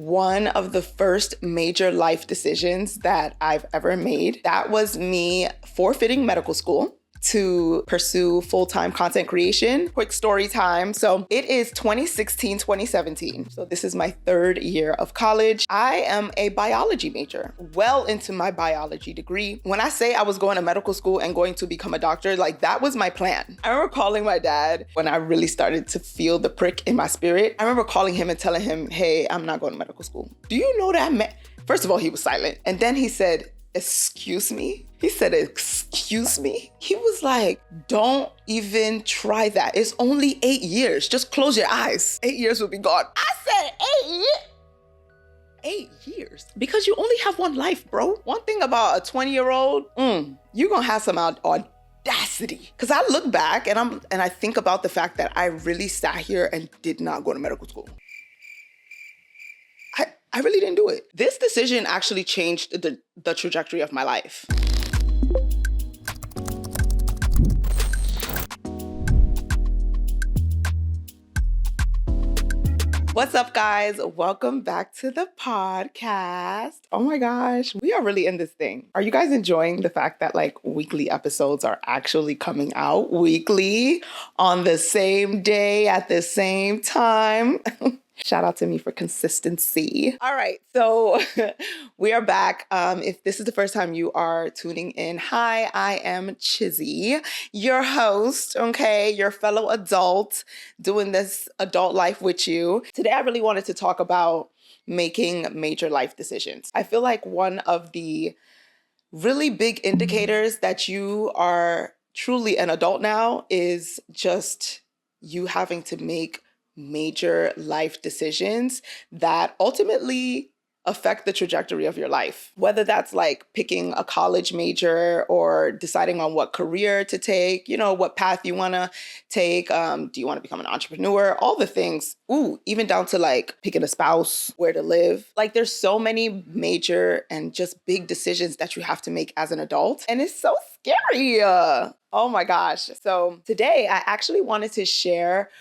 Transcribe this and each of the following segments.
one of the first major life decisions that I've ever made. That was me forfeiting medical school to pursue full-time content creation. Quick story time. So it is 2016, 2017. So this is my third year of college. I am a biology major, well into my biology degree. When I say I was going to medical school and going to become a doctor, like that was my plan. I remember calling my dad when I really started to feel the prick in my spirit. I remember calling him and telling him, hey, I'm not going to medical school. Do you know that man? First of all, he was silent. And then he said, excuse me? He said, excuse me? He was like, don't even try that. It's only 8 years. Just close your eyes. 8 years will be gone. I said 8 years? 8 years? Because you only have one life, bro. One thing about a 20-year-old, you're gonna have some audacity. Because I look back and I think about the fact that I really sat here and did not go to medical school. I really didn't do it. This decision actually changed the trajectory of my life. What's up, guys? Welcome back to the podcast. Oh my gosh, we are really in this thing. Are you guys enjoying the fact that like weekly episodes are actually coming out weekly on the same day at the same time? Shout out to me for consistency. All right, so we are back. If this is the first time you are tuning in, hi, I am Chizi, your host, okay, your fellow adult doing this adult life with you. Today, I really wanted to talk about making major life decisions. I feel like one of the really big indicators that you are truly an adult now is just you having to make major life decisions that ultimately affect the trajectory of your life. Whether that's like picking a college major or deciding on what career to take, you know, what path you want to take. Do you want to become an entrepreneur? All the things. Ooh, even down to like picking a spouse, where to live. Like there's so many major and just big decisions that you have to make as an adult. And it's so scary. Oh my gosh. So today I actually wanted to share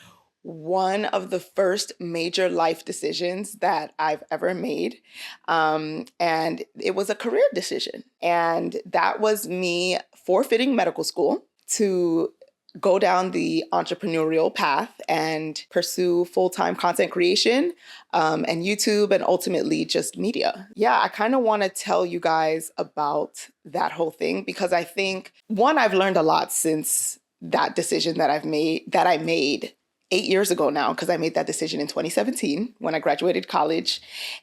one of the first major life decisions that I've ever made. And it was a career decision. And that was me forfeiting medical school to go down the entrepreneurial path and pursue full-time content creation and YouTube and ultimately just media. Yeah, I kind of want to tell you guys about that whole thing because I think, one, I've learned a lot since that decision that I made 8 years ago now, because I made that decision in 2017 when I graduated college.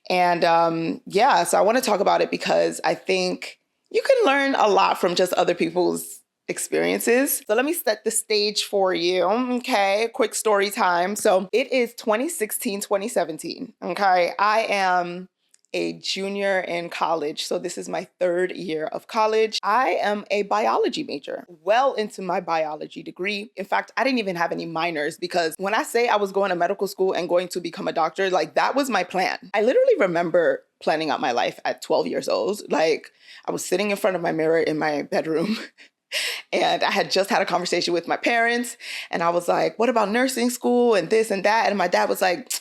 And so I want to talk about it because I think you can learn a lot from just other people's experiences. So let me set the stage for you. Okay, quick story time. So it is 2016, 2017. Okay, I am a junior in college. So this is my third year of college. I am a biology major, well into my biology degree. In fact, I didn't even have any minors because when I say I was going to medical school and going to become a doctor, like that was my plan. I literally remember planning out my life at 12 years old. Like I was sitting in front of my mirror in my bedroom and I had just had a conversation with my parents and I was like, what about nursing school and this and that? And my dad was like,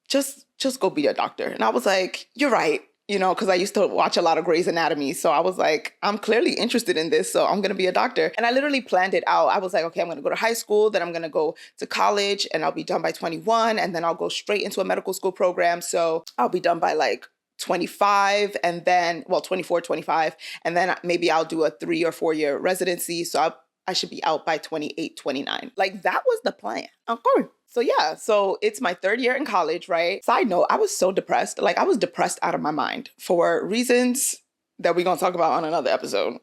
just go be a doctor. And I was like, you're right, you know, because I used to watch a lot of Grey's Anatomy. So I was like, I'm clearly interested in this, so I'm going to be a doctor. And I literally planned it out. I was like, okay, I'm going to go to high school, then I'm going to go to college and I'll be done by 21. And then I'll go straight into a medical school program. So I'll be done by like 25 and then, 24, 25. And then maybe I'll do a 3 or 4 year residency. So I should be out by 28, 29. Like that was the plan. Okay. So yeah, so it's my third year in college, right? Side note, I was so depressed. Like I was depressed out of my mind for reasons that we're going to talk about on another episode.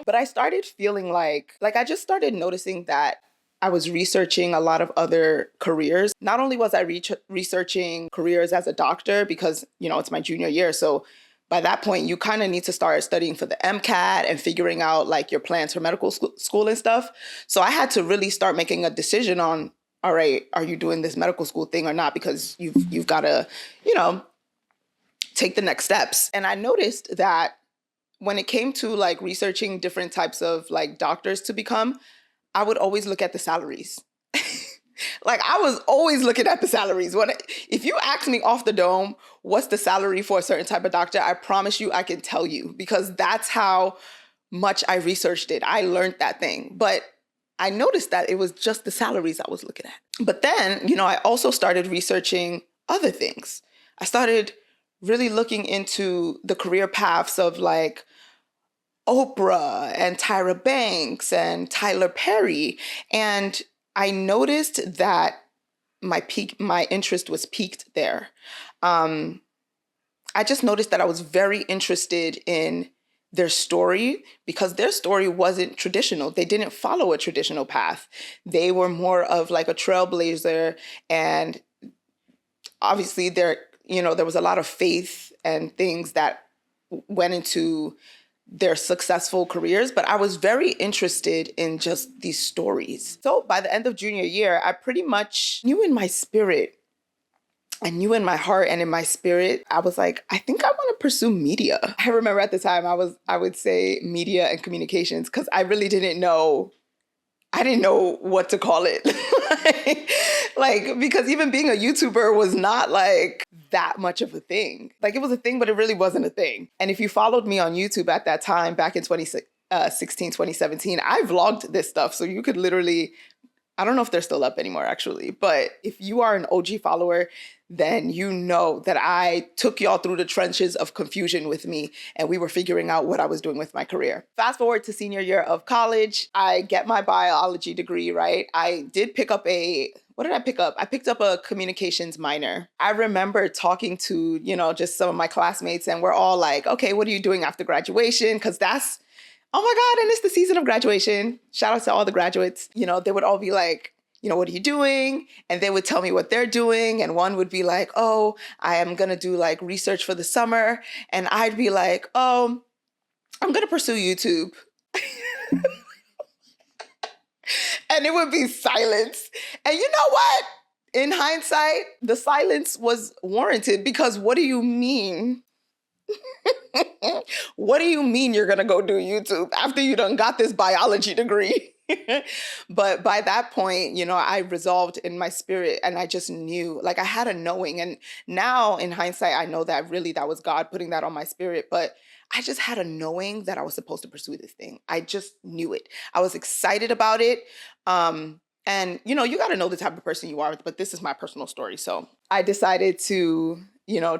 But I started feeling like I just started noticing that I was researching a lot of other careers. Not only was I researching careers as a doctor because, you know, it's my junior year. So by that point, you kind of need to start studying for the MCAT and figuring out like your plans for medical school and stuff. So I had to really start making a decision on, all right, are you doing this medical school thing or not? Because you've got to, you know, take the next steps. And I noticed that when it came to like researching different types of like doctors to become, I would always look at the salaries. Like I was always looking at the salaries. If you ask me off the dome, what's the salary for a certain type of doctor? I promise you I can tell you because that's how much I researched it. I learned that thing. But I noticed that it was just the salaries I was looking at. But then, I also started researching other things. I started really looking into the career paths of like Oprah and Tyra Banks and Tyler Perry. And I noticed that my interest was piqued there. I just noticed that I was very interested in their story because their story wasn't traditional. They didn't follow a traditional path. They were more of like a trailblazer, and obviously there was a lot of faith and things that went into their successful careers, but I was very interested in just these stories. So by the end of junior year, I pretty much knew in my spirit, I knew in my heart and in my spirit, I was like, I think I want to pursue media. I remember at the time I would say media and communications because I really didn't know. I didn't know what to call it. Because even being a YouTuber was not like that much of a thing. Like it was a thing, but it really wasn't a thing. And if you followed me on YouTube at that time, back in 2016, 2017, I vlogged this stuff. So you could literally, I don't know if they're still up anymore actually, but if you are an OG follower, then you know that I took y'all through the trenches of confusion with me and we were figuring out what I was doing with my career. Fast forward to senior year of college, I get my biology degree, right? I did pick up what did I pick up? I picked up a communications minor. I remember talking to, just some of my classmates and we're all like, okay, what are you doing after graduation? Because that's, oh my God, and it's the season of graduation. Shout out to all the graduates. They would all be like, what are you doing? And they would tell me what they're doing. And one would be like, oh, I am going to do like research for the summer. And I'd be like, oh, I'm going to pursue YouTube. And it would be silence. And you know what? In hindsight, the silence was warranted because what do you mean? What do you mean you're going to go do YouTube after you done got this biology degree? But by that point, I resolved in my spirit and I just knew, like I had a knowing. And now in hindsight, I know that really that was God putting that on my spirit. But I just had a knowing that I was supposed to pursue this thing. I just knew it. I was excited about it. And you got to know the type of person you are, but this is my personal story. So I decided to,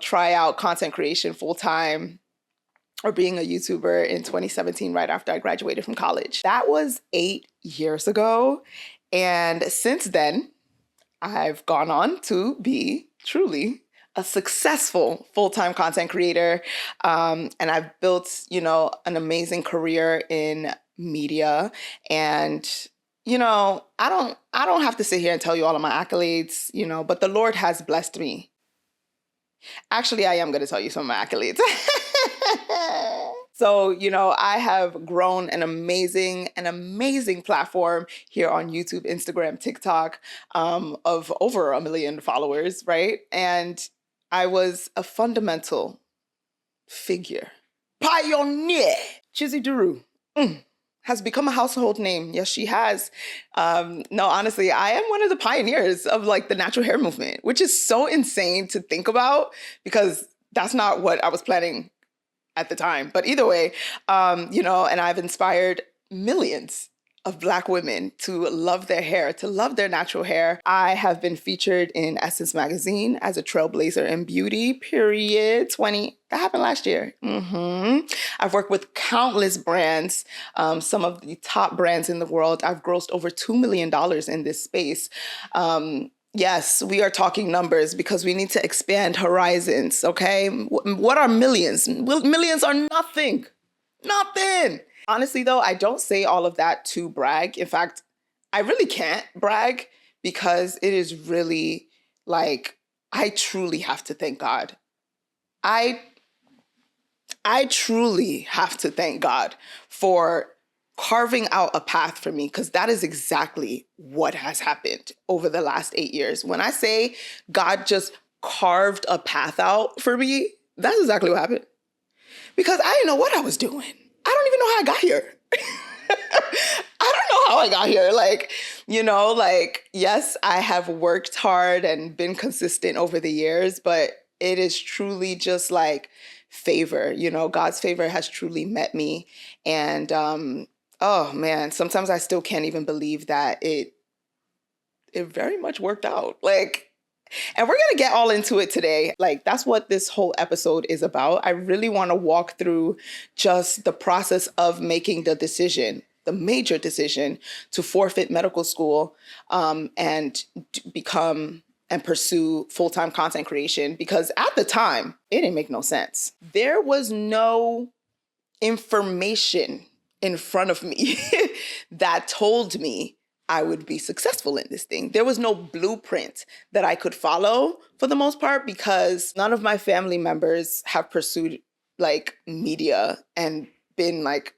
try out content creation full time or being a YouTuber in 2017, right after I graduated from college. That was 8 years ago. And since then, I've gone on to be truly a successful full-time content creator. And I've built, an amazing career in media. And, I don't have to sit here and tell you all of my accolades, but the Lord has blessed me. Actually, I am going to tell you some of my accolades. So, I have grown an amazing platform here on YouTube, Instagram, TikTok, of over 1 million followers, right? And I was a fundamental figure. Pioneer! Chizi Duru has become a household name. Yes, she has. No, honestly, I am one of the pioneers of like the natural hair movement, which is so insane to think about because that's not what I was planning at the time. But either way, and I've inspired millions of Black women to love their hair, to love their natural hair. I have been featured in Essence Magazine as a trailblazer in beauty, period. That happened last year. I've worked with countless brands, some of the top brands in the world. I've grossed over $2 million in this space. Yes, we are talking numbers because we need to expand horizons, okay? What are millions? Millions are nothing. Nothing. Honestly, though, I don't say all of that to brag. In fact, I really can't brag because it is really like, I truly have to thank God. I truly have to thank God for carving out a path for me, because that is exactly what has happened over the last 8 years. When I say God just carved a path out for me, that's exactly what happened. Because I didn't know what I was doing. I don't even know how I got here. I don't know how I got here. Like, yes, I have worked hard and been consistent over the years, but it is truly just like favor. God's favor has truly met me. And oh man, sometimes I still can't even believe that it very much worked out. Like, and we're going to get all into it today. Like, that's what this whole episode is about. I really want to walk through just the process of making the decision, the major decision to forfeit medical school and become and pursue full-time content creation. Because at the time, it didn't make no sense. There was no information in front of me that told me I would be successful in this thing. There was no blueprint that I could follow for the most part, because none of my family members have pursued like media and been like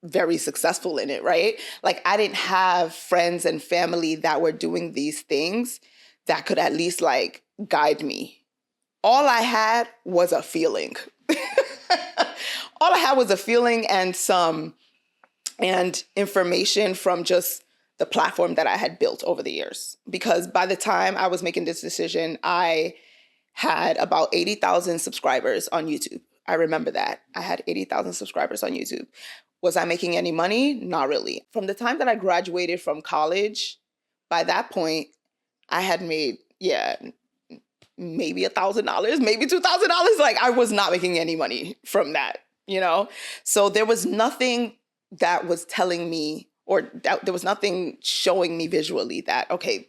very successful in it, right? Like, I didn't have friends and family that were doing these things that could at least like guide me. All I had was a feeling. All I had was a feeling and information from just the platform that I had built over the years. Because by the time I was making this decision, I had about 80,000 subscribers on YouTube. I remember that. I had 80,000 subscribers on YouTube. Was I making any money? Not really. From the time that I graduated from college, by that point, I had made, maybe $1,000, maybe $2,000. Like, I was not making any money from that, So there was nothing that was telling me, or there was nothing showing me visually that, okay,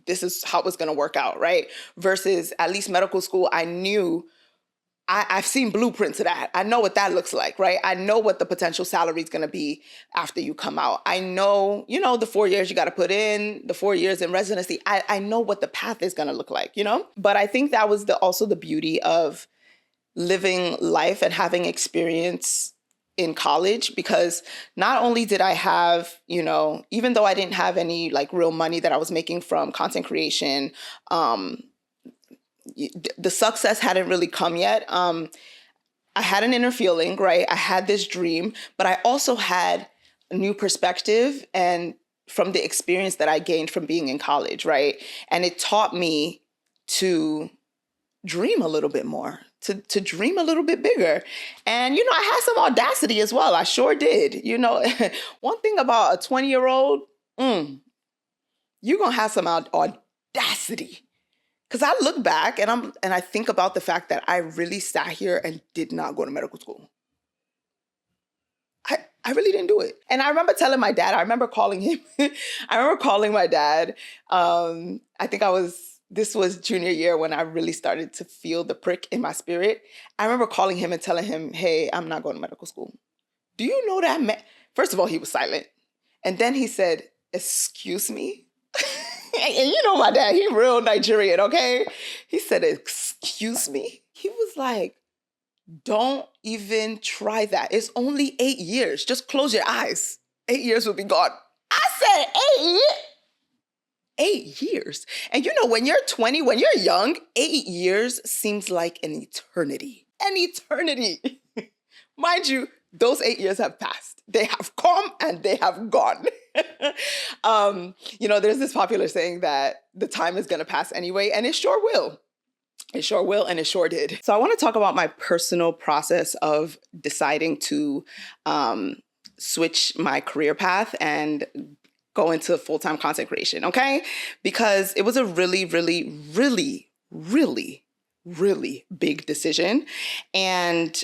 this is how it's going to work out, right? Versus at least medical school, I knew, I've seen blueprints of that. I know what that looks like, right? I know what the potential salary is going to be after you come out. I know, the 4 years you got to put in, the 4 years in residency. I know what the path is going to look like, But I think that was also the beauty of living life and having experience in college, because not only did I have, even though I didn't have any like real money that I was making from content creation, the success hadn't really come yet. I had an inner feeling, right? I had this dream, but I also had a new perspective and from the experience that I gained from being in college, right? And it taught me to dream a little bit more, to dream a little bit bigger. And, I had some audacity as well. I sure did. One thing about a 20-year-old, you're going to have some audacity. Because I look back and I think about the fact that I really sat here and did not go to medical school. I really didn't do it. And I remember telling my dad, I remember calling him. I remember calling my dad. I think this was junior year when I really started to feel the prick in my spirit. I remember calling him and telling him, hey, I'm not going to medical school. Do you know that man? First of all, he was silent. And then he said, excuse me? And my dad, he real Nigerian, okay? He said, excuse me? He was like, don't even try that. It's only 8 years. Just close your eyes. 8 years will be gone. I said, 8 years? 8 years. And when you're 20, when you're young, 8 years seems like an eternity. An eternity. Mind you, those 8 years have passed. They have come and they have gone. There's this popular saying that the time is going to pass anyway, and it sure will. It sure will, and it sure did. So I want to talk about my personal process of deciding to switch my career path and go into full-time content creation, okay? Because it was a really, really, really, really, really big decision. And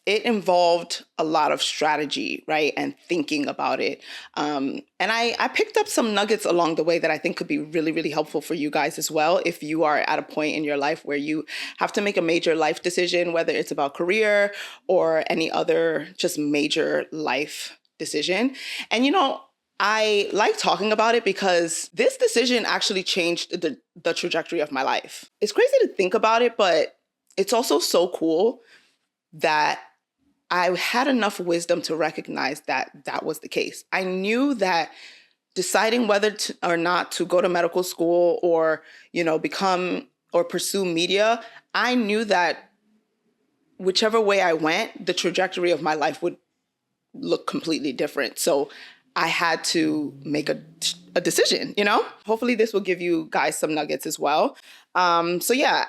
it involved a lot of strategy, right? And thinking about it. And I picked up some nuggets along the way that I think could be really, really helpful for you guys as well. If you are at a point in your life where you have to make a major life decision, whether it's about career or any other just major life decision. And, I like talking about it because this decision actually changed the trajectory of my life. It's crazy to think about it, but it's also so cool that I had enough wisdom to recognize that that was the case. I knew that deciding whether or not to go to medical school or, become or pursue media, I knew that whichever way I went, the trajectory of my life would look completely different. So I had to make a decision, you know? Hopefully this will give you guys some nuggets as well. So yeah,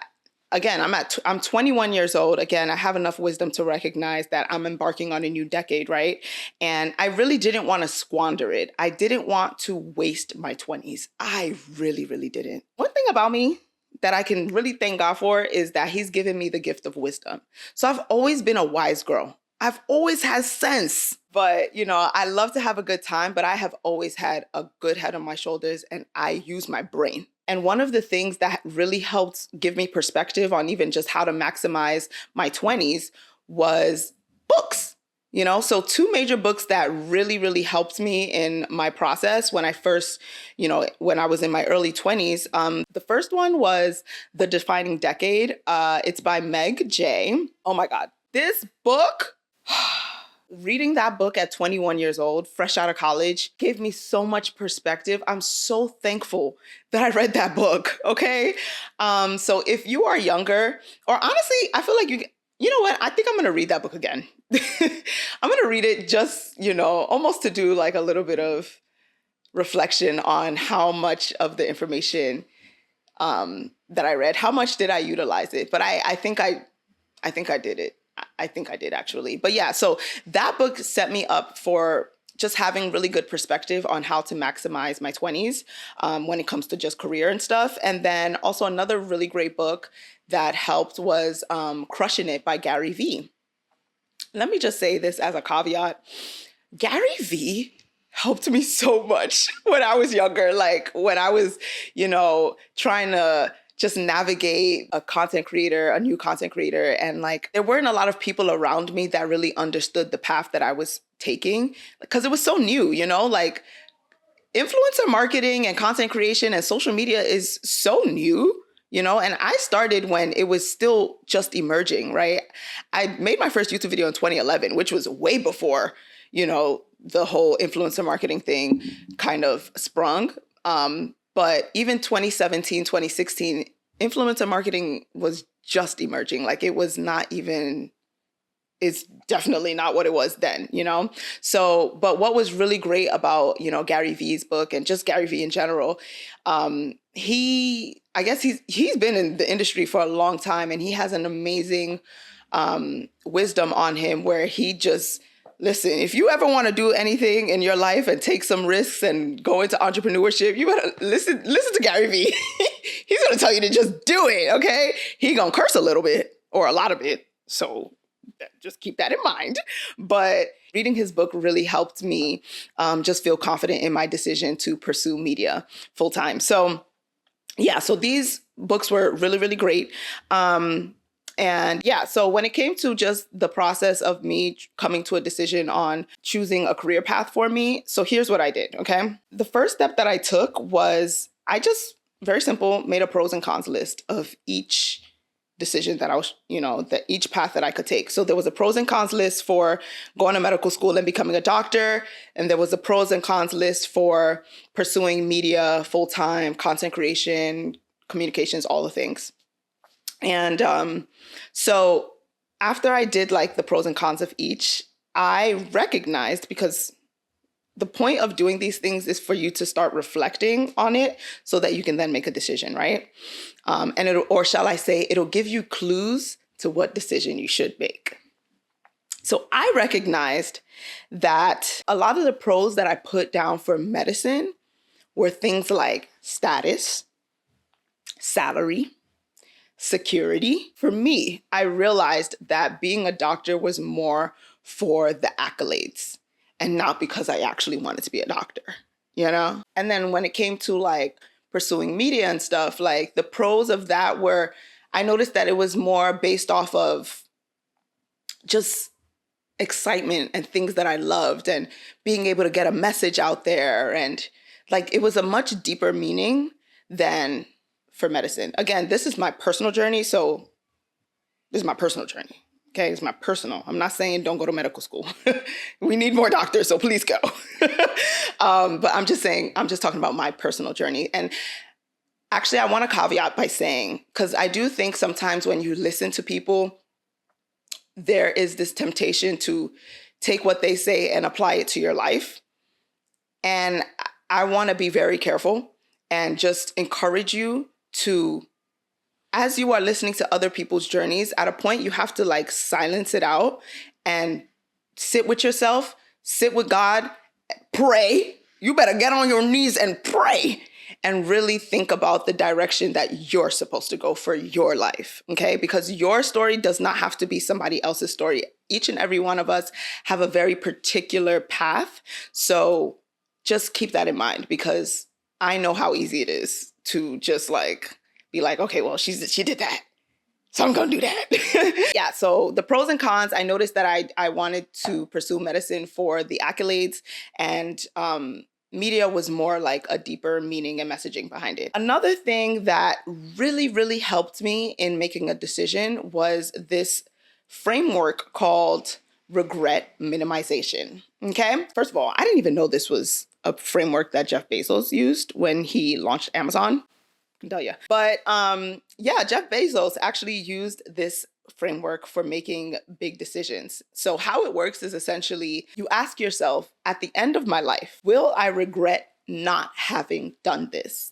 again, I'm 21 years old. Again, I have enough wisdom to recognize that I'm embarking on a new decade, right? And I really didn't want to squander it. I didn't want to waste my 20s. I really, really didn't. One thing about me that I can really thank God for is that he's given me the gift of wisdom. So I've always been a wise girl. I've always had sense, but you know, I love to have a good time, but I have always had a good head on my shoulders and I use my brain. And one of the things that really helped give me perspective on even just how to maximize my 20s was books. You know, so two major books that really, really helped me in my process when I first, you know, when I was in my early 20s. The first one was The Defining Decade. It's by Meg J. Oh my God. This book, reading that book at 21 years old, fresh out of college, gave me so much perspective. I'm so thankful that I read that book, okay? So if you are younger, or honestly, I feel like you know what? I think I'm going to read that book again. I'm going to read it just, you know, almost to do like a little bit of reflection on how much of the information that I read, how much did I utilize it? But I think I did it. I think I did actually. But yeah, so that book set me up for just having really good perspective on how to maximize my 20s when it comes to just career and stuff. And then also another really great book that helped was Crushing It by Gary Vee. Let me just say this as a caveat. Gary Vee helped me so much when I was younger. Like when I was, you know, trying to just navigate a new content creator. And like, there weren't a lot of people around me that really understood the path that I was taking because it was so new, you know, like influencer marketing and content creation and social media is so new. You know, and I started when it was still just emerging, right? I made my first YouTube video in 2011, which was way before, you know, the whole influencer marketing thing kind of sprung. But even 2017, 2016, influencer marketing was just emerging. Like it was not even, it's definitely not what it was then, you know? So, but what was really great about, you know, Gary Vee's book and just Gary Vee in general, I guess he's been in the industry for a long time and he has an amazing wisdom on him where he just, listen, if you ever want to do anything in your life and take some risks and go into entrepreneurship, you better listen to Gary Vee. He's going to tell you to just do it, okay? He going to curse a little bit or a lot of it. So just keep that in mind. But reading his book really helped me just feel confident in my decision to pursue media full time. So yeah, so these books were really, really great. And yeah, so when it came to just the process of me coming to a decision on choosing a career path for me, so here's what I did, okay? The first step that I took was I just, very simple, made a pros and cons list of each decision that I was, you know, that each path that I could take. So there was a pros and cons list for going to medical school and becoming a doctor. And there was a pros and cons list for pursuing media, full-time, content creation, communications, all the things. And so after I did like the pros and cons of each, I recognized, because the point of doing these things is for you to start reflecting on it so that you can then make a decision, right? Or shall I say, it'll give you clues to what decision you should make. So I recognized that a lot of the pros that I put down for medicine were things like status, salary, security. For me, I realized that being a doctor was more for the accolades and not because I actually wanted to be a doctor, you know? And then when it came to like pursuing media and stuff, like the pros of that were, I noticed that it was more based off of just excitement and things that I loved and being able to get a message out there. And like, it was a much deeper meaning than for medicine. Again, this is my personal journey. So this is my personal journey. Okay, it's my personal. I'm not saying don't go to medical school. We need more doctors, so please go. But I'm just saying, I'm just talking about my personal journey. And actually, I want to caveat by saying, because I do think sometimes when you listen to people, there is this temptation to take what they say and apply it to your life. And I want to be very careful and just encourage you to, as you are listening to other people's journeys, at a point you have to like silence it out and sit with yourself, sit with God, pray. You better get on your knees and pray and really think about the direction that you're supposed to go for your life, okay? Because your story does not have to be somebody else's story. Each and every one of us have a very particular path. So just keep that in mind, because I know how easy it is to just like be like, okay, well, she did that, so I'm gonna do that. Yeah, so the pros and cons, I noticed that I wanted to pursue medicine for the accolades, and media was more like a deeper meaning and messaging behind it. Another thing that really, really helped me in making a decision was this framework called regret minimization, okay? First of all, I didn't even know this was a framework that Jeff Bezos used when he launched Amazon. I can tell you. But yeah, Jeff Bezos actually used this framework for making big decisions. So how it works is essentially you ask yourself, at the end of my life, will I regret not having done this?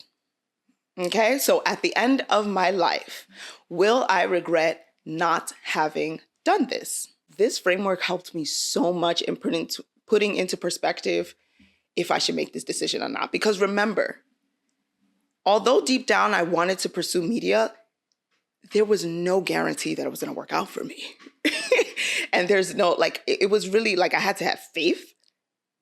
Okay, so at the end of my life, will I regret not having done this? This framework helped me so much in putting into perspective if I should make this decision or not. Because remember, although deep down I wanted to pursue media, there was no guarantee that it was going to work out for me. And there's no, like, it was really like I had to have faith,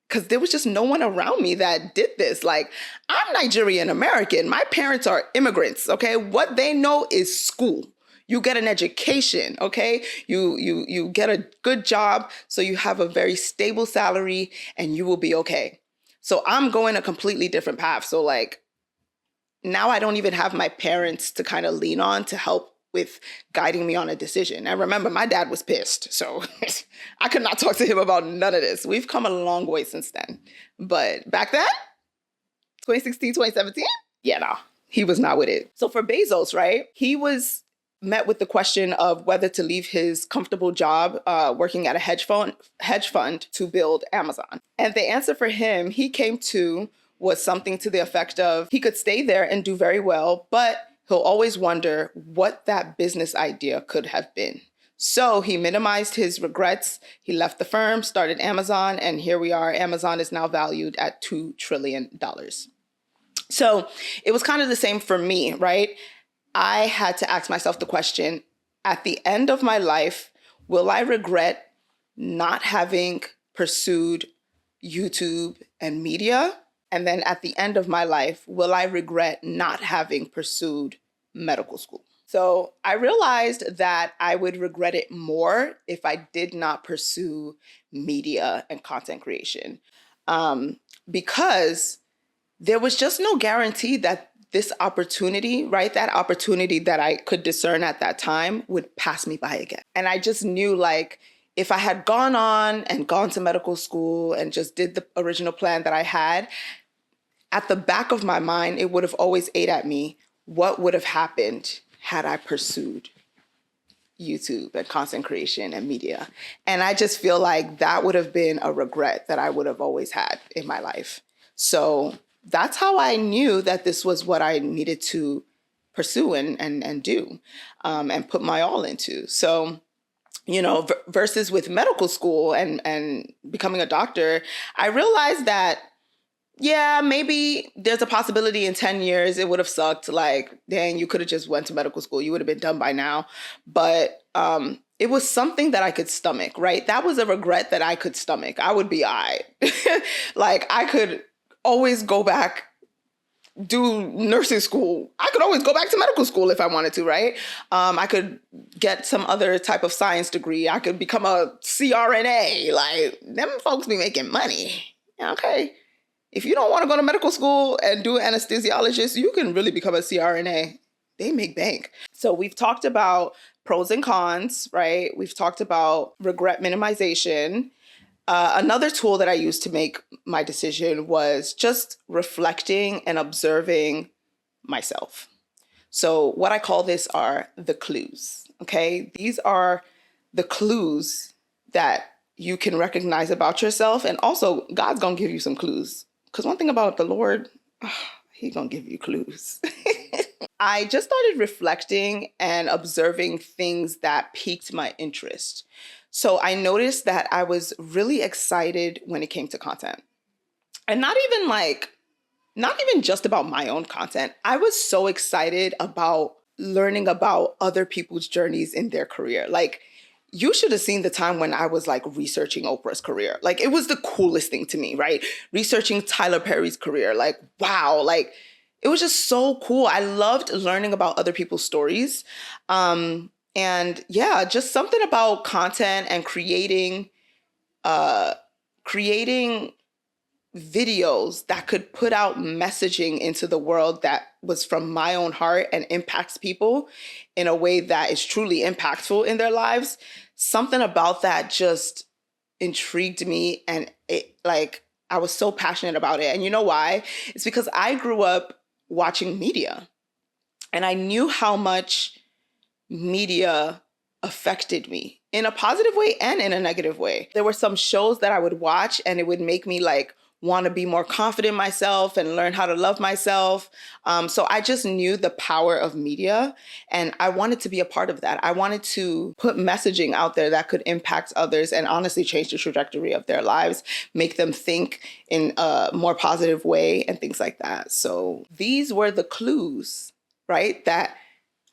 because there was just no one around me that did this. Like, I'm Nigerian American. My parents are immigrants, okay? What they know is school. You get an education, okay? You get a good job, so you have a very stable salary and you will be okay. So I'm going a completely different path. So like, now I don't even have my parents to kind of lean on to help with guiding me on a decision. And remember, my dad was pissed, so I could not talk to him about none of this. We've come a long way since then. But back then, 2016, 2017, yeah, no, he was not with it. So for Bezos, right, he was met with the question of whether to leave his comfortable job working at a hedge fund to build Amazon. And the answer for him, he came to, was something to the effect of he could stay there and do very well, but he'll always wonder what that business idea could have been. So he minimized his regrets. He left the firm, started Amazon, and here we are. Amazon is now valued at $2 trillion. So it was kind of the same for me, right? I had to ask myself the question, at the end of my life, will I regret not having pursued YouTube and media? And then at the end of my life, will I regret not having pursued medical school? So I realized that I would regret it more if I did not pursue media and content creation, because there was just no guarantee that this opportunity, right, that opportunity that I could discern at that time would pass me by again. And I just knew, like, if I had gone on and gone to medical school and just did the original plan that I had, at the back of my mind, it would have always ate at me, what would have happened had I pursued YouTube and content creation and media? And I just feel like that would have been a regret that I would have always had in my life. So that's how I knew that this was what I needed to pursue and do and put my all into. So, you know, versus with medical school and becoming a doctor, I realized that, yeah, maybe there's a possibility in 10 years it would have sucked. Like, dang, you could have just went to medical school. You would have been done by now. But it was something that I could stomach, right? That was a regret that I could stomach. I would be all right. Like, I could always go back, do nursing school. I could always go back to medical school if I wanted to, right? I could get some other type of science degree. I could become a CRNA. Like, them folks be making money. Okay. If you don't want to go to medical school and do anesthesiologist, you can really become a CRNA. They make bank. So we've talked about pros and cons, right? We've talked about regret minimization. Another tool that I used to make my decision was just reflecting and observing myself. So what I call this are the clues, okay? These are the clues that you can recognize about yourself. And also, God's going to give you some clues Because one thing about the Lord, He's going to give you clues. I just started reflecting and observing things that piqued my interest. So I noticed that I was really excited when it came to content. And not even just about my own content. I was so excited about learning about other people's journeys in their career. Like, you should have seen the time when I was like researching Oprah's career. Like, it was the coolest thing to me, right? Researching Tyler Perry's career. Like, wow. Like, it was just so cool. I loved learning about other people's stories. And yeah, just something about content and creating videos that could put out messaging into the world that was from my own heart and impacts people in a way that is truly impactful in their lives. Something about that just intrigued me, and I was so passionate about it. And you know why? It's because I grew up watching media, and I knew how much media affected me in a positive way and in a negative way. There were some shows that I would watch and it would make me like want to be more confident in myself and learn how to love myself. So I just knew the power of media, and I wanted to be a part of that. I wanted to put messaging out there that could impact others and honestly change the trajectory of their lives, make them think in a more positive way and things like that. So these were the clues, right? That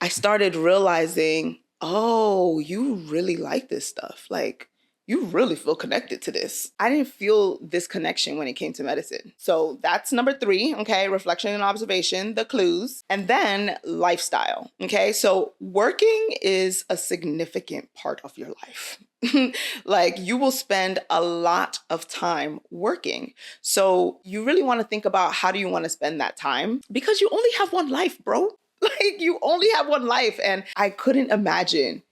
I started realizing, oh, you really like this stuff. Like, you really feel connected to this. I didn't feel this connection when it came to medicine. So that's number 3, okay? Reflection and observation, the clues. And then lifestyle, okay? So working is a significant part of your life. Like, you will spend a lot of time working. So you really want to think about, how do you want to spend that time? Because you only have one life, bro. Like, you only have one life. And I couldn't imagine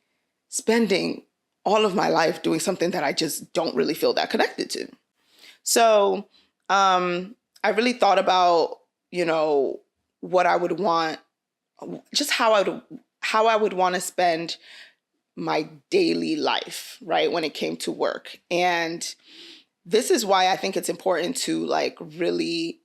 spending all of my life doing something that I just don't really feel that connected to. So I really thought about, what I would want, just how I would want to spend my daily life, right, when it came to work. And this is why I think it's important to like really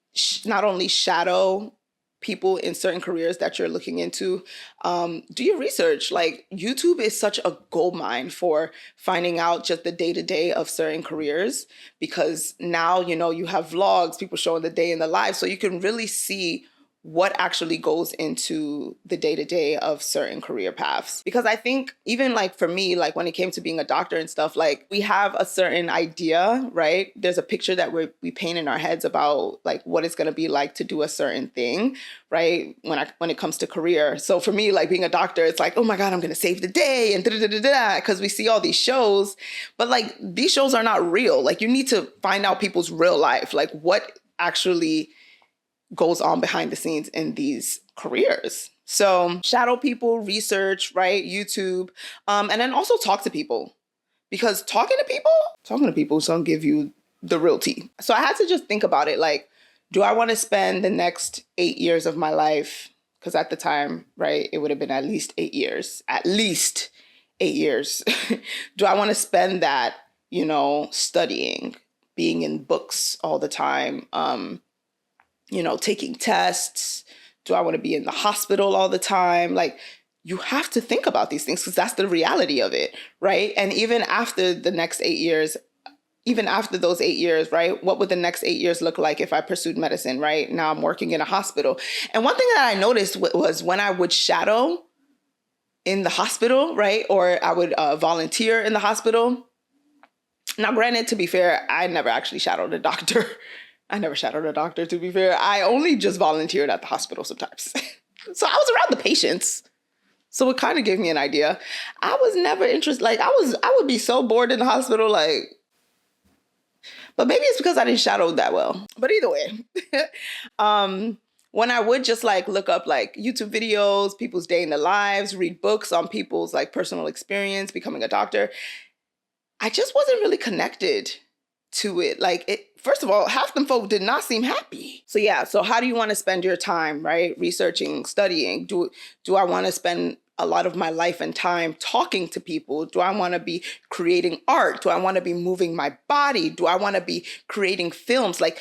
not only shadow people in certain careers that you're looking into, do your research. Like, YouTube is such a gold mine for finding out just the day-to-day of certain careers, because now, you have vlogs, people showing the day in the life, so you can really see what actually goes into the day-to-day of certain career paths. Because I think even like for me, like when it came to being a doctor and stuff, like we have a certain idea, right? There's a picture that we paint in our heads about like what it's going to be like to do a certain thing, right? When it comes to career. So for me, like being a doctor, it's like, oh my God, I'm going to save the day and because we see all these shows, but like these shows are not real. Like, you need to find out people's real life, like what actually goes on behind the scenes in these careers. So shadow people, research, right? YouTube, and then also talk to people, because talking to people is gonna give you the real tea. So I had to just think about it. Like, do I want to spend the next 8 years of my life? Because at the time, right, it would have been at least 8 years, Do I want to spend that, studying, being in books all the time, taking tests? Do I want to be in the hospital all the time? Like, you have to think about these things, because that's the reality of it, right? And even after the next 8 years, even after those 8 years, right? What would the next 8 years look like if I pursued medicine, right? Now I'm working in a hospital. And one thing that I noticed was when I would shadow in the hospital, right? Or I would volunteer in the hospital. Now, granted, to be fair, I never actually shadowed a doctor. To be fair. I only just volunteered at the hospital sometimes. So I was around the patients. So it kind of gave me an idea. I was never interested. Like, I would be so bored in the hospital, like, but maybe it's because I didn't shadow that well. But either way, when I would just like look up like YouTube videos, people's day in their lives, read books on people's like personal experience becoming a doctor, I just wasn't really connected to it. Like, first of all, half them folk did not seem happy. So yeah, so how do you want to spend your time, right? Researching, studying. Do I want to spend a lot of my life and time talking to people? Do I want to be creating art? Do I want to be moving my body? Do I want to be creating films? Like,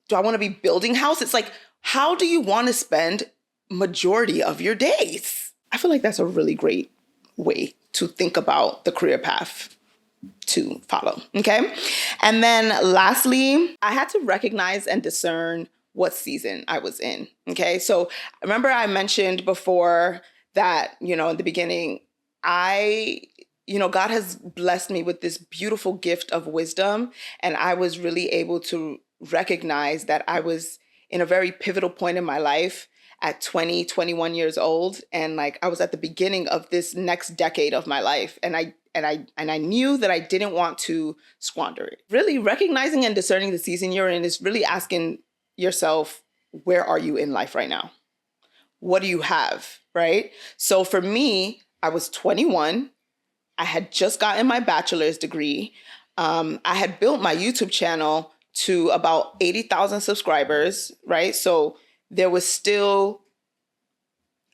Do I want to be building house? It's like, how do you want to spend majority of your days? I feel like that's a really great way to think about the career path to follow. Okay. And then lastly, I had to recognize and discern what season I was in. Okay. So remember I mentioned before that, in the beginning, God has blessed me with this beautiful gift of wisdom. And I was really able to recognize that I was in a very pivotal point in my life at 20, 21 years old. And like, I was at the beginning of this next decade of my life. And I knew that I didn't want to squander it. Really recognizing and discerning the season you're in is really asking yourself, where are you in life right now? What do you have, right? So for me, I was 21. I had just gotten my bachelor's degree. I had built my YouTube channel to about 80,000 subscribers, right? So there was still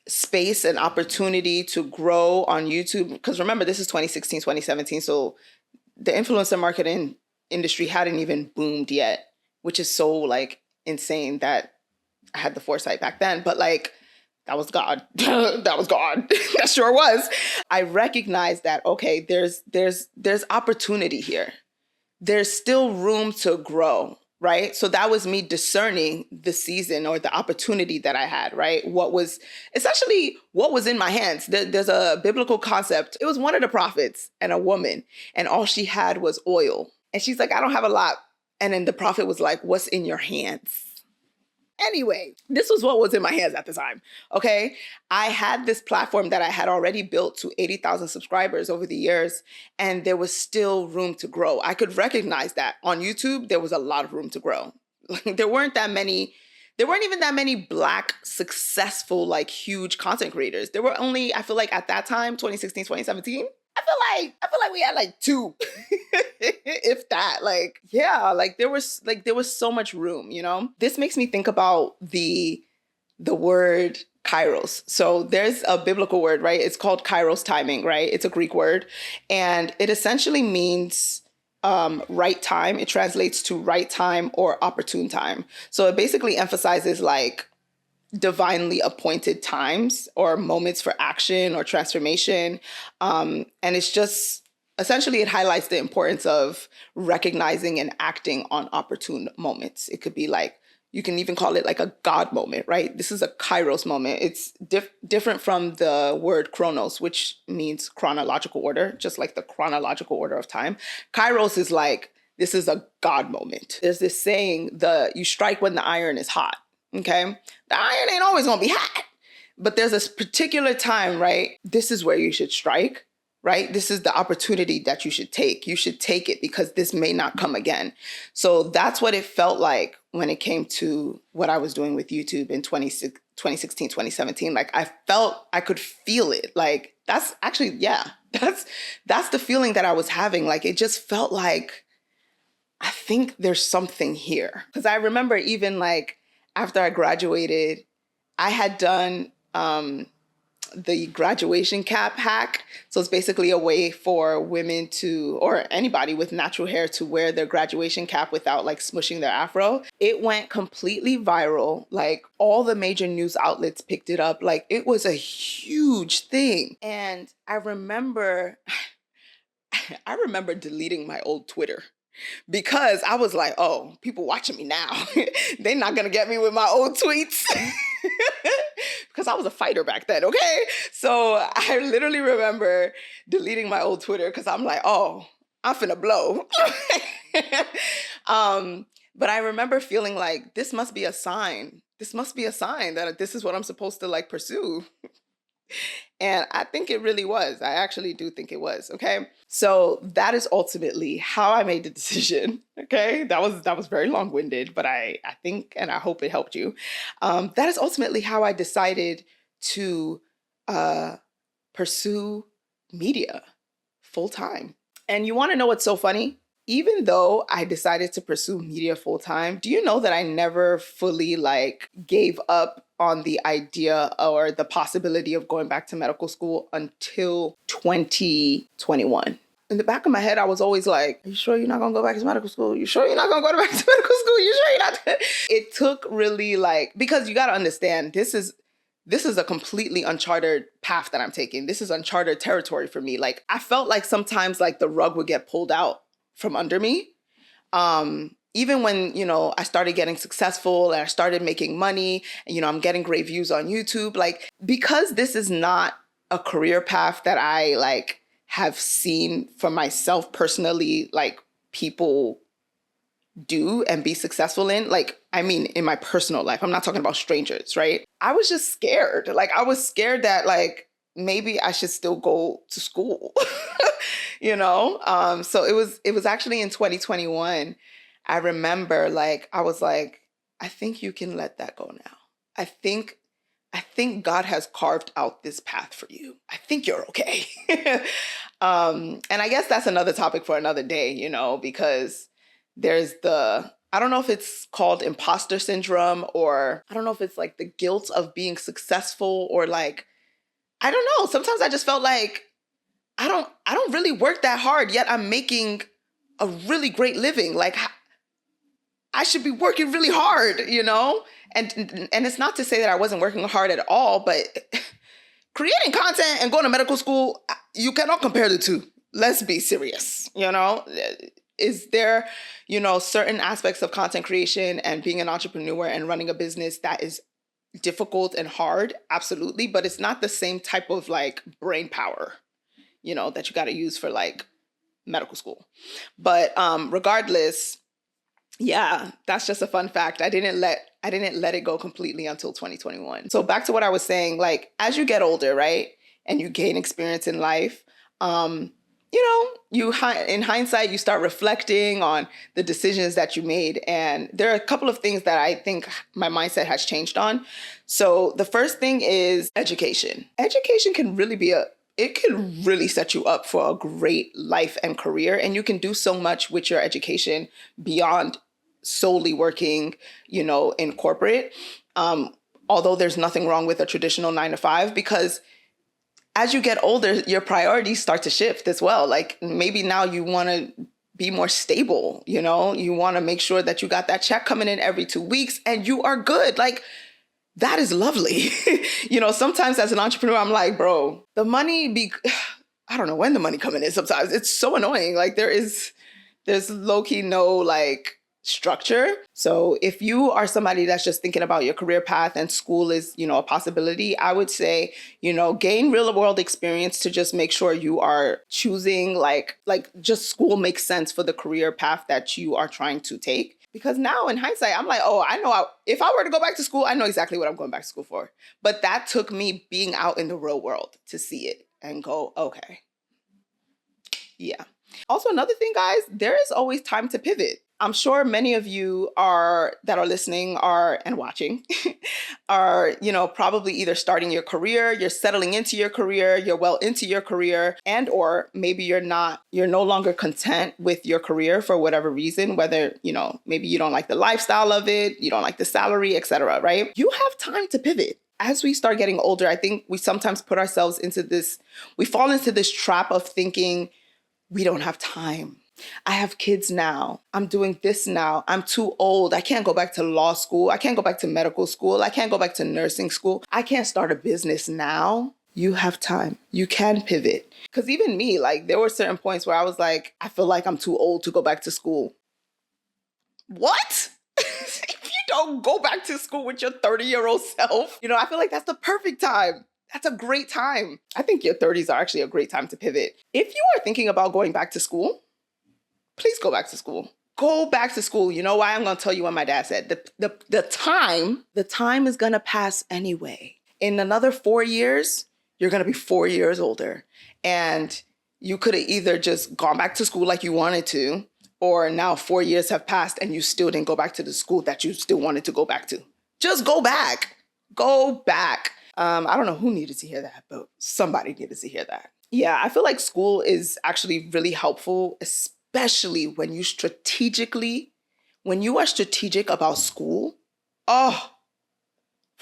space and opportunity to grow on YouTube. Because remember, this is 2016, 2017. So the influencer marketing industry hadn't even boomed yet, which is so like insane that I had the foresight back then. But like, that was God. That was God. That sure was. I recognized that, okay, there's opportunity here. There's still room to grow, right? So that was me discerning the season or the opportunity that I had, right? What was in my hands. There's a biblical concept. It was one of the prophets and a woman, and all she had was oil. And she's like, I don't have a lot. And then the prophet was like, what's in your hands? Anyway, this was what was in my hands at the time, okay? I had this platform that I had already built to 80,000 subscribers over the years, and there was still room to grow. I could recognize that. On YouTube, there was a lot of room to grow. There weren't even that many Black, successful, like huge content creators. There were only, I feel like at that time, 2016, 2017, I feel like we had like two, if that. Like, yeah, like there was so much room, This makes me think about the word kairos. So there's a biblical word, right? It's called kairos timing, right? It's a Greek word, and it essentially means right time. It translates to right time or opportune time. So it basically emphasizes like divinely appointed times or moments for action or transformation. And it's just essentially, it highlights the importance of recognizing and acting on opportune moments. It could be like, you can even call it like a God moment, right? This is a kairos moment. It's different from the word chronos, which means chronological order, just like the chronological order of time. Kairos is like, this is a God moment. There's this saying, you strike when the iron is hot. Okay. The iron ain't always going to be hot, but there's this particular time, right? This is where you should strike, right? This is the opportunity that you should take. You should take it because this may not come again. So that's what it felt like when it came to what I was doing with YouTube in 2016, 2017. Like I could feel it. Like that's actually, yeah, that's the feeling that I was having. Like it just felt like, I think there's something here. Because I remember even like, after I graduated, I had done the graduation cap hack. So it's basically a way for women or anybody with natural hair to wear their graduation cap without like smushing their afro. It went completely viral. Like all the major news outlets picked it up. Like it was a huge thing. And I remember deleting my old Twitter. Because I was like, oh, people watching me now. They're not going to get me with my old tweets. Because I was a fighter back then, okay? So I literally remember deleting my old Twitter because I'm like, oh, I'm finna blow. But I remember feeling like this must be a sign. This must be a sign that this is what I'm supposed to like pursue. And I think it really was. I actually do think it was. Okay. So that is ultimately how I made the decision. Okay. That was very long-winded, but I think, and I hope it helped you. That is ultimately how I decided to pursue media full time. And you want to know what's so funny? Even though I decided to pursue media full time, do you know that I never fully like gave up on the idea or the possibility of going back to medical school until 2021? in the back of my head, I was always like, are you sure you're not going to go back to medical school? You sure you're not going to go back to medical school? You sure you're not? It took really like, because you got to understand, this is a completely uncharted path that I'm taking. This is uncharted territory for me. Like, I felt like sometimes like the rug would get pulled out from under me. Even when, I started getting successful and I started making money and, I'm getting great views on YouTube, like, because this is not a career path that I like have seen for myself personally, like people do and be successful in, like, I mean, in my personal life, I'm not talking about strangers, right? I was just scared. Like, I was scared that like, maybe I should still go to school, So it was actually in 2021. I remember like, I was like, I think you can let that go now. I think God has carved out this path for you. I think you're okay. And I guess that's another topic for another day, because there's I don't know if it's called imposter syndrome, or I don't know if it's like the guilt of being successful, or like, I don't know. Sometimes I just felt like I don't really work that hard, yet I'm making a really great living. Like, I should be working really hard, And it's not to say that I wasn't working hard at all, but creating content and going to medical school, you cannot compare the two. Let's be serious, Is there, certain aspects of content creation and being an entrepreneur and running a business that is difficult and hard? Absolutely. But it's not the same type of like brain power, that you got to use for like medical school. But regardless, yeah, that's just a fun fact. I didn't let it go completely until 2021. So back to what I was saying, like, as you get older, right, and you gain experience in life, in hindsight, you start reflecting on the decisions that you made. And there are a couple of things that I think my mindset has changed on. So the first thing is education. Education can really it can really set you up for a great life and career. And you can do so much with your education beyond solely working, in corporate. Although there's nothing wrong with a traditional 9 to 5, because as you get older, your priorities start to shift as well. Like, maybe now you want to be more stable, you want to make sure that you got that check coming in every 2 weeks and you are good. Like, that is lovely. Sometimes as an entrepreneur, I'm like, bro, the money I don't know when the money coming in sometimes. It's so annoying. Like, there's low-key no like structure. So if you are somebody that's just thinking about your career path and school is, a possibility, I would say, gain real world experience to just make sure you are choosing like just school makes sense for the career path that you are trying to take. Because now in hindsight, I'm like, oh, I know if I were to go back to school, I know exactly what I'm going back to school for. But that took me being out in the real world to see it and go, okay, yeah. Also, another thing, guys, there is always time to pivot. I'm sure many of you that are listening and watching are, probably either starting your career, you're settling into your career, you're well into your career, and or maybe you're no longer content with your career for whatever reason, whether, maybe you don't like the lifestyle of it, you don't like the salary, etc., right? You have time to pivot. As we start getting older, I think we sometimes put ourselves we fall into this trap of thinking we don't have time. I have kids now. I'm doing this now. I'm too old. I can't go back to law school. I can't go back to medical school. I can't go back to nursing school. I can't start a business now. You have time. You can pivot. Because even me, like, there were certain points where I was like, I feel like I'm too old to go back to school. What? If you don't go back to school with your 30-year-old self, I feel like that's the perfect time. That's a great time. I think your 30s are actually a great time to pivot. If you are thinking about going back to school, please go back to school. Go back to school. You know why? I'm going to tell you what my dad said. The time is going to pass anyway. In another 4 years, you're going to be 4 years older. And you could have either just gone back to school like you wanted to, or now 4 years have passed and you still didn't go back to the school that you still wanted to go back to. Just go back. Go back. I don't know who needed to hear that, but somebody needed to hear that. Yeah, I feel like school is actually really helpful, especially when you are strategic about school. Oh,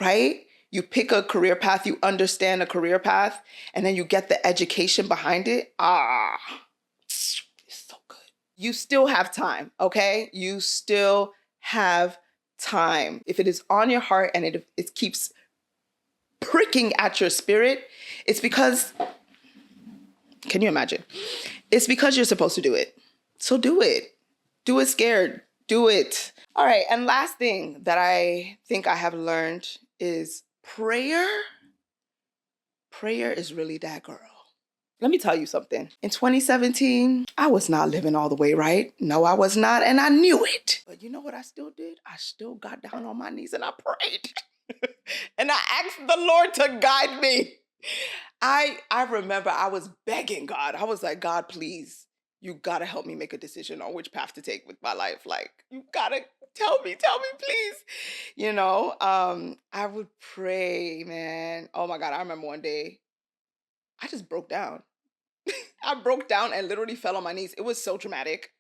right? You pick a career path, you understand a career path, and then you get the education behind it. You still have time, okay? You still have time. If it is on your heart and it keeps pricking at your spirit, it's because, can you imagine? It's because you're supposed to do it. So do it. Do it scared. Do it. All right. And last thing that I think I have learned is prayer. Prayer is really that girl. Let me tell you something. In 2017, I was not living all the way right. No, I was not. And I knew it. But you know what I still did? I still got down on my knees and I prayed. And I asked the Lord to guide me. I remember I was begging God. I was like, God, please, you gotta help me make a decision on which path to take with my life. Like, you gotta tell me, please. I would pray, man. Oh my God, I remember one day, I just broke down. I broke down and literally fell on my knees. It was so dramatic.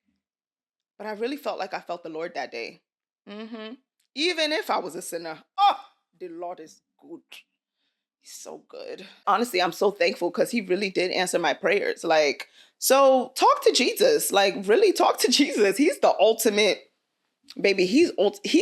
But I really felt like I felt the Lord that day. Even if I was a sinner. Oh, the Lord is good. He's so good. Honestly, I'm so thankful because he really did answer my prayers. Like, so talk to Jesus. Like, really talk to Jesus. He's the ultimate, baby. He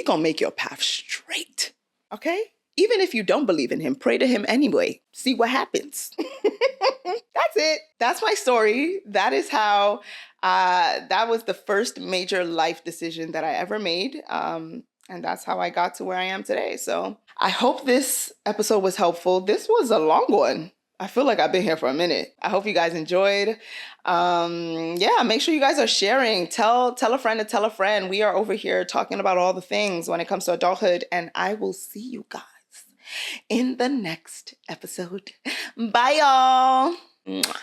gonna make your path straight. Okay? Even if you don't believe in him, pray to him anyway. See what happens. That's it. That's my story. That is how, that was the first major life decision that I ever made. And that's how I got to where I am today. So I hope this episode was helpful. This was a long one. I feel like I've been here for a minute. I hope you guys enjoyed. Yeah, make sure you guys are sharing. Tell a friend to tell a friend. We are over here talking about all the things when it comes to adulthood. And I will see you guys in the next episode. Bye, y'all. Mwah.